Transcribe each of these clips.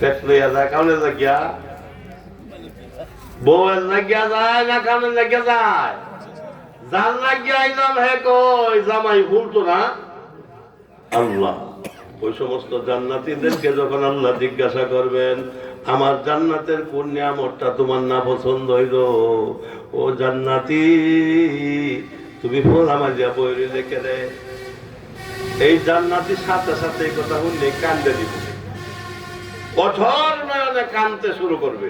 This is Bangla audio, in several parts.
পেট লইয়া যায় কাউনে লাগিয়া, বউয়ের লাগিয়া যায় না কাউনে লাগিয়া যায়? যার লাগিয়া আইলাম হে কই জামাই ভুলতো না আল্লাহ। ওই সমস্ত জান্নাতীদেরকে যখন আল্লাহ জিজ্ঞাসা করবেন আমার জান্নাতের কোন নিয়ামতটা তোমার না পছন্দ হইল, ও জান্নাতি তুমি ফোলা মারিয়া বইরে রেখে রে। এই জান্নাতির সাথে সাথে এই কথা শুনলে কান্দে দিবে, অঝর নয়নে কানতে শুরু করবে।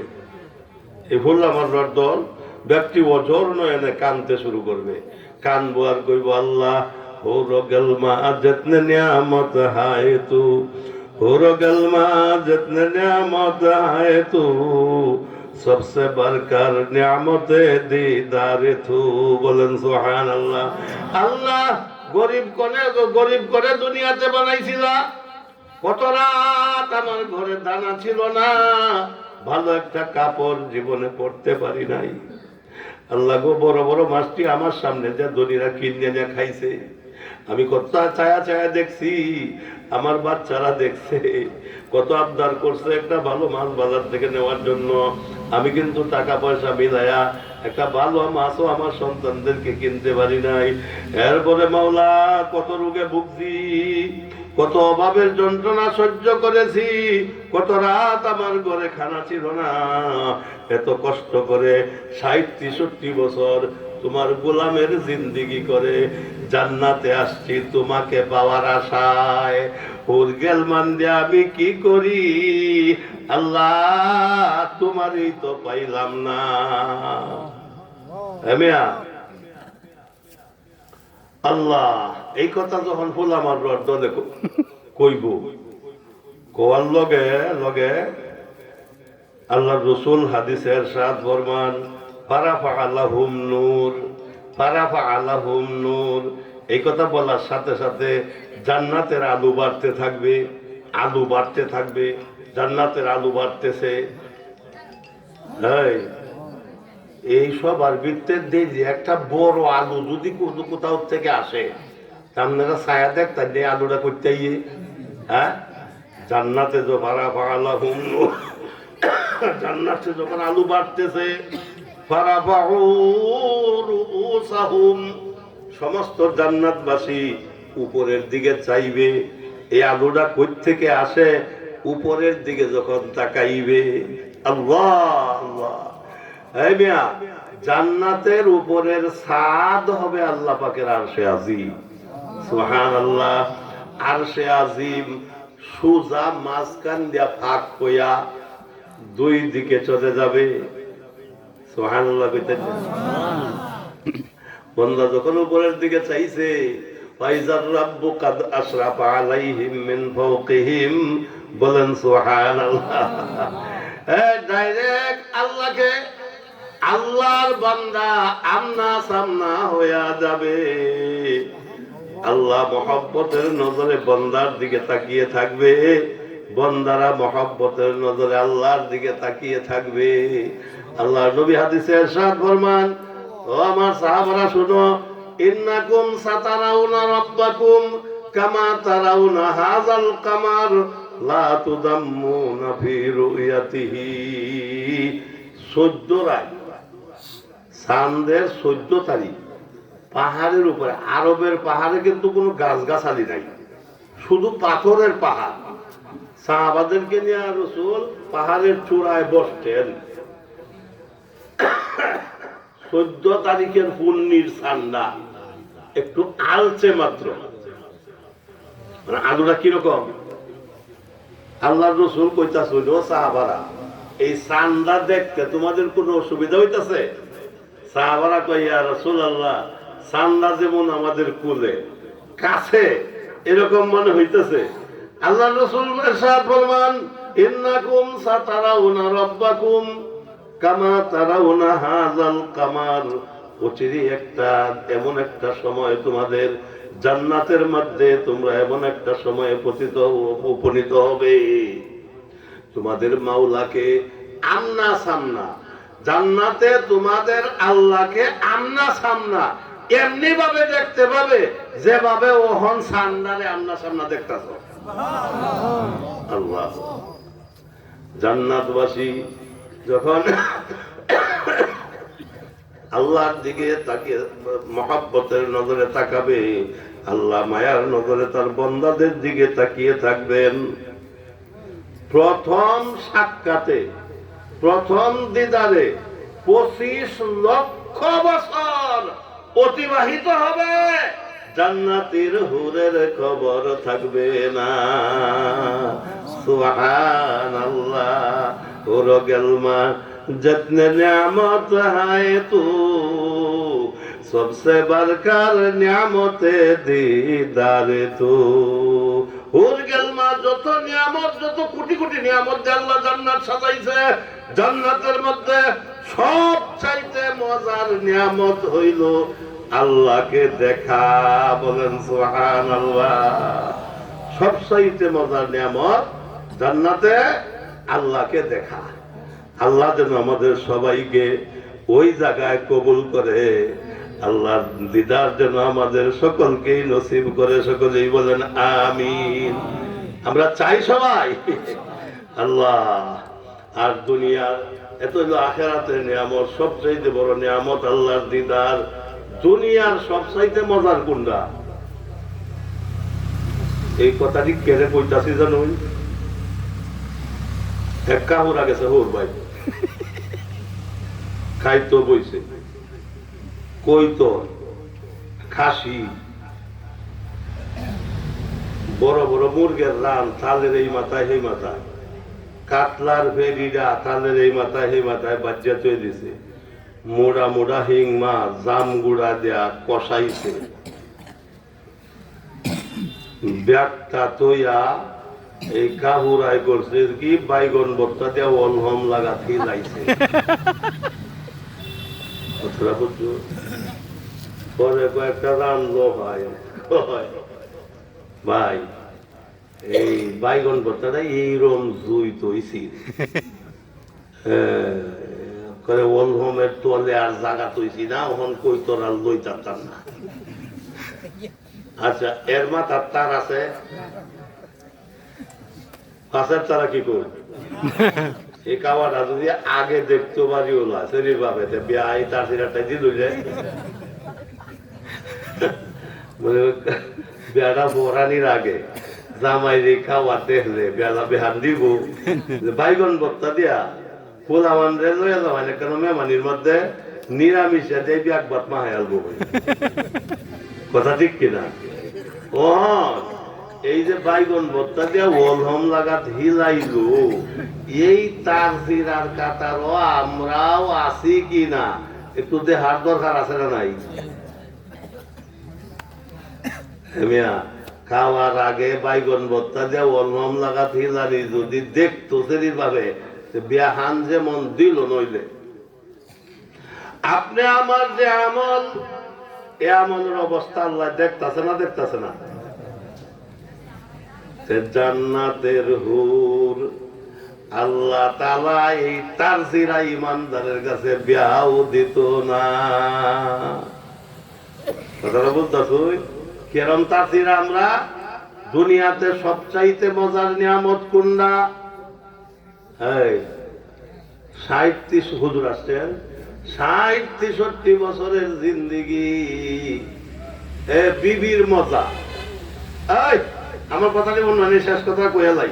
এই ফোলা মারবার দল ব্যক্তি অঝর নয়নে কানতে শুরু করবে। কানবো আর কইব আল্লাহ हो गलमा जितने नियामत है तू, हो गलमा जितने नियामत है तू, सबसे बढ़कर नियामत दीदार तू। बोलें सुभान अल्लाह। अल्लाह गरीब करे दुनियाते বানাইছিলা, কত রাত আমার ঘরে দানা ছিল না, ভালো একটা কাপড় জীবনে পরতে পারি নাই। আল্লাহ গো বড় বড় মাছটি আমার সামনে যে ধনীরা কিনে নিয়ে খাইছে, আমি কত ছায়া ছায়া দেখছি, আমার বাচ্চারা দেখছে, কত আবদার করছে একটা ভালো মাছ বাজার থেকে নেওয়ার জন্য। আমি কিন্তু টাকা পয়সা মিলাইয়া একটা ভালো মাছও আমার সন্তানদেরকে কিনতে পারি নাই। এরপরে মাওলা কত রোগে ভুগছি, কত অভাবের যন্ত্রণা সহ্য করেছি, কত রাত আমার ঘরে খানা ছিল না। এত কষ্ট করে ৬০-৬৩ বছর তোমার গোলামের জিন্দিগি করে জান্নাতে আসছি তোমাকে পাওয়ার আশায়। ওর গেলমান দিয়ে আমি কি করি আল্লাহ, তোমারই তো পাইলাম না। আল্লাহ এই কথা যখন ফুল আমার দলে কইব, কোয়ার লগে লগে আল্লাহ রসুল হাদিসে ইরশাদ ফরমান ফারাফা আলাহুম নূর, ফারাফা আলাহুম নূর। এই কথা বলার সাথে সাথে জান্নাতের আলু বাড়তে থাকবে, আলু বাড়তে থাকবে, জান্নাতের আলু বাড়তেছে। এই সব আর বৃত্তের দিয়ে একটা বড় আলু যদি কোথাও থেকে আসে, আপনারা ছায়া দেখতেন যে আলুটা করতে গিয়ে, হ্যাঁ জান্নাতে তো ফারাফা আলাহুম নূর, জান্নাতে যখন আলু বাড়তেছে, সমস্ত জান্নাতবাসী উপরের দিকে চাইবে। এই আলুটা কই থেকে আসে, উপরের দিকে যখন তাকাইবে, আল্লাহ আল্লাহ। এই মিয়া জান্নাতের উপরের ছাদ হবে আল্লাহ পাকের আরশে আজিম। সুবহানাল্লাহ। আরশে আজিম সুজা মাঝখান দিয়া ফাঁক হইয়া দুই দিকে চলে যাবে। সুবহানাল্লাহ কইতেন। বান্দা যখন উপরের দিকে চাইছে, ফাইজার রাব্বু কাদ আশরাফা আলাইহিম মিন ফাওকিহিম, বলেন সুবহানাল্লাহ। ডাইরেক্ট আল্লাহকে, আল্লাহর বান্দা আমনা সামনা হইয়া যাবে। আল্লাহ মহব্বতের নজরে বান্দার দিকে তাকিয়ে থাকবে, বান্দারা মহব্বতের নজরে আল্লাহর দিকে তাকিয়ে থাকবে। আল্লাহর নবী হাদিসে ইরশাদ ফরমান, ও আমার সাহাবারা শুনো, ইন্নাকুম সাতারাউনা রাব্বাকুম কামা তারাউনা হাযাল কামার লা তুদাম্মুনা ফি রুয়াতিহি। 14 রাত চাঁদের 14 তারিখ পাহাড়ের উপরে, আরবের পাহাড়ে কিন্তু কোনো গাছগাছালি নাই, শুধু পাথরের পাহাড়। সাহাবাদেরকে নিয়ে রাসূল পাহাড়ের চূড়ায় বসতেন। 14 তারিখের পূর্ণির ঠান্ডা একটু আলছে মাত্র, মানে আলুটা কিরকম। আল্লাহ রসুল কইতাছিল, সাহাবারা এই চান্দা দেখতে তোমাদের কোনো অসুবিধা হইতাছে? সাহাবারা কই, ইয়া রাসূলুল্লাহ চান্দা যেমন আমাদের কুলে কাছে এরকম মনে হইতেছে। আল্লাহ রসুল ইরশাদ ফরমান, ইন্নাকুম সাতারাউনা রাব্বাকুম কামা তারাউনা হাযাল কামার। অচিরে একটা এমন একটা সময় তোমাদের জান্নাতের মধ্যে তোমরা এমন একটা সময়ে উপনীত হবে, তোমাদের মাওলাকে আমনা সামনা, জান্নাতে তোমাদের আল্লাহকে আমনা সামনা এমনি ভাবে দেখতে পাবে যেভাবে ওহন সান্দারে আমনা সামনা দেখতেছ। আল্লাহ জান্নাতবাসী যখন আল্লাহর দিকে তাকে মহব্বতের নজরে তাকাবে, আল্লাহ মায়ার নজরে তার বান্দাদের দিকে তাকিয়ে থাকবেন। প্রথম সাক্ষাতে, প্রথম দিদারে 25 লক্ষ বছর অতিবাহিত হবে, জান্নাতের হুরের খবর থাকবে না। সুবহানাল্লাহ। ওর গেলমা जितने नियामत है तू सबसे बढ़कर नियामते दीदार तू। হুর গেলমা যত নিয়ামত, যত কোটি কোটি নিয়ামত আল্লাহ জান্নাত সাজাইছে, জান্নাতের মধ্যে সবচাইতে মজার নিয়ামত হইল আল্লাহকে দেখা। বলেন সুবহানাল্লাহ। সবচাইতে মজার নিয়ামত জান্নাতে আল্লাহকে দেখা। আল্লাহ যেন আমাদের সবাইকে ওই জায়গায় কবুল করে, আল্লাহর দিদার যেন আমাদের সকলকেই নসিব করে। সকলেই বলেন আমিন। আমরা চাই সবাই আল্লাহ। আর দুনিয়ার এত হলো আখিরাতের নিয়ামত, সবচাইতে বড় নিয়ামত আল্লাহর দিদার। দুনিয়ার সবচাইতে মজার কোনটা? এই কথাটি কেড়ে কইতাছি জানো? এক কাহুরা গেছে হোর ভাই, খাইতো বইছে, কইতো খাসি, বড় বড় মুরগের রান থালের এই মাথায় সেই মাথায়, কাতলার ফেরিরা থালের এই মাথায় সেই মাথায় বাজ্যা তৈরি দিছে, মোড়া মোড়া হিং মাছ জাম গুড়া দেয়া কষাইছে, ব্যাগটা তৈয়া এই কাহুরাই করছে কি বাইগন ভর্তা দিয়া অলহম লাগা লাইছে। পরে কয়েকটা রানলো ভাই, এই বাইগন ভর্তাটা এইরকম জুই তৈছি করে অলহমের তলে আর জায়গা তৈছি না, ওখান কই তোর আর লই চাচ্তাম না। আচ্ছা, এর মাথার তার আছে, পাশের তারা কি করবে? এই খাওয়াটা যদি আগে দেখতে পারি ওলা শরীর ভাবে বিয়াই তার সিরাটাই দিল বেড়া বোরানির আগে জামাই রে খাওয়া দেখলে বেলা বেহান দিব বাইগন ভর্তা দিয়া পোলা মানরে লইয়া যাওয়া না, কেন মেমানির মধ্যে নিরামিষে যাই বিয়াক বাত মাহাই আলবো। কথা ঠিক কিনা? ও এই যে বাইগন ভর্তা দিয়া ওলহম লাগাত হিলাইলো, এই তার জিরার কাতারও আমরাও আছি কিনা একটু দেহার দরকার আছে না নাই? খাওয়ার আগে বাইগন ভর্তা দিয়া ওলহম লাগাত হিলানি যদি দেখতো শরীর ভাবে বিয়াহান যেমন দিল, নইলে আপনি আমার যে আমল, এ আমলের অবস্থা আল্লাহ দেখতাছে না? দেখতাছে না? জান্নাতের হুর আল্লাহ তাআলা এই তারজিরা ইমানদারের কাছে বিয়াও দিত না। কথাটা বুঝতেছ? কেরম তারজিরা? আমরা দুনিয়াতে সবচাইতে মজার নিয়ামত কোনটা? 60 হুজুর আসছেন, 60-63 বছরের জিন্দিগি, বিবির মজা। আমার কথাটি মনে হয় শেষ কথা কইয়া লাই।